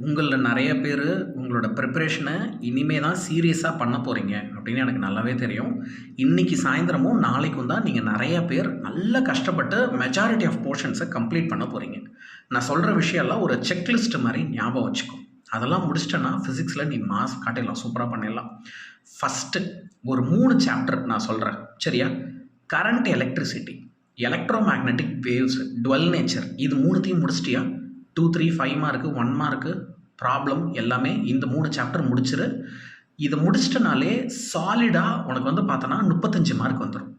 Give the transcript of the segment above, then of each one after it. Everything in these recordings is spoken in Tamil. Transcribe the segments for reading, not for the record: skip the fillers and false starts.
உங்கள்ல நெறைய பேரு உங்களோட ப்ரிப்பரேஷன இனிமே தான் சீரியஸா பண்ண போறீங்க அப்படின்னு எனக்கு நல்லாவே தெரியும். இன்னைக்கு சாயந்திரமும், நாளைக்கும் தான் நீங்க நெறைய பேர் நல்லா கஷ்டப்பட்டு மெஜாரிட்டி ஆஃப் போர்ஷன்ஸ கம்ப்ளீட் பண்ண போறீங்க. நான் சொல்ற விஷயம்லாம் ஒரு செக்லிஸ்ட் மாரி ஞாபகம் வச்சுக்கோ. அதெல்லாம் முடிச்சிட்டன்னா ஃபிசிக்ஸ்ல நீ மாஸ் காட்டிடலாம். சூப்பரா பண்ணிடலாம். ஃபர்ஸ்ட்டு ஒரு 3 சாப்டர் நான் சொல்றேன். சரியா? Current electricity, electro magnetic waves, twelve nature இது 3த்தையும் முடிச்சிட்டியா? 2, 3, 5 மார்க்கு, 1 மார்க்கு, ப்ராப்ளம் எல்லாமே இந்த 3 சாப்டர் முடிச்சிரு. இதை முடிச்சிட்டனாலே சாலிடா உனக்கு வந்து பார்த்தோன்னா 35 மார்க் வந்துடும்.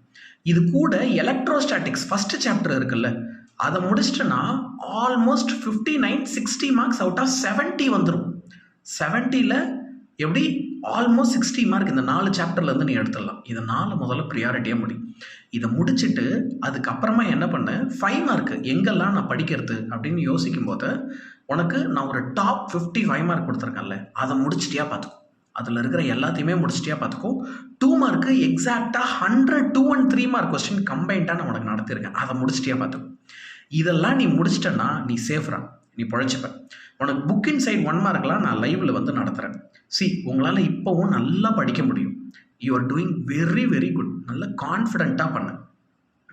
இது கூட எலக்ட்ரோஸ்டாட்டிக்ஸ் ஃபர்ஸ்ட் சாப்டர் இருக்குல்ல, அதை முடிச்சிட்டனா ஆல்மோஸ்ட் 59, 60 மார்க்ஸ் அவுட் ஆஃப் 70 வந்துடும். 70ல் எப்படி ஆல்மோஸ்ட் 60 மார்க் இந்த 4 சாப்டர்லேருந்து நீ எடுத்துடலாம். இதை 4 முதல்ல ப்ரியாரிட்டியாக முடி. இதை முடிச்சுட்டு அதுக்கப்புறமா என்ன பண்ண 5 மார்க்கு எங்கெல்லாம் நான் படிக்கிறது அப்படின்னு யோசிக்கும் போது உனக்கு நான் ஒரு டாப் 55 மார்க் கொடுத்துருக்கேன்ல, அதை முடிச்சிட்டியா பார்த்துக்கோ. அதில் இருக்கிற எல்லாத்தையுமே முடிச்சிட்டியா பார்த்துக்கோ. 2 மார்க்கு எக்ஸாக்டாக 100, 2 and 3 மார்க் கொஸ்டின் கம்பைண்டாக நான் உனக்கு நடத்தியிருக்கேன். அதை முடிச்சிட்டியா பார்த்துக்கோ. இதெல்லாம் நீ முடிச்சிட்டன்னா நீ சேஃப்ரா, நீ பொழைச்சிப்ப. உனக்கு புக் இன் சைட் 1 மார்க்லாம் நான் லைவில் வந்து நடத்துகிறேன். உங்களால் இப்போவும் நல்லா படிக்க முடியும். You are doing very very good. நல்லா கான்ஃபிடென்ட்டாக பண்ண.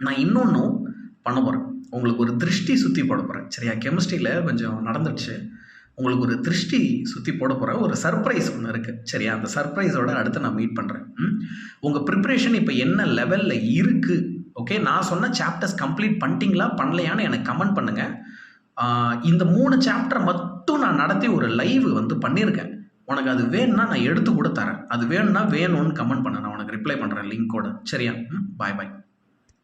நான் இன்னொன்றும் பண்ண போகிறேன். உங்களுக்கு ஒரு திருஷ்டி சுற்றி போட போகிறேன். சரியா? கெமிஸ்ட்ரியில் கொஞ்சம் நடந்துடுச்சு. உங்களுக்கு ஒரு திருஷ்டி சுற்றி போட போகிறேன். ஒரு சர்ப்ரைஸ் ஒன்று இருக்குது. சரியா? அந்த சர்ப்ரைஸோட அடுத்து நான் மீட் பண்ணுறேன். உங்கள் ப்ரிப்ரேஷன் இப்போ என்ன லெவலில் இருக்குது? ஓகே, நான் சொன்ன சாப்டர்ஸ் கம்ப்ளீட் பண்ணிட்டீங்களா பண்ணலையான்னு எனக்கு கமெண்ட் பண்ணுங்கள். இந்த 3 சாப்டர் மட்டும் நான் நடத்தி ஒரு லைவ் வந்து பண்ணியிருக்கேன். உனக்கு அது வேணும்னா நான் எடுத்து கூட தரேன். அது வேணும்னா வேணும்னு கமெண்ட் பண்ண, நான் உனக்கு ரிப்ளை பண்ணுறேன் லிங்கோட. சரியா? பாய் பாய்.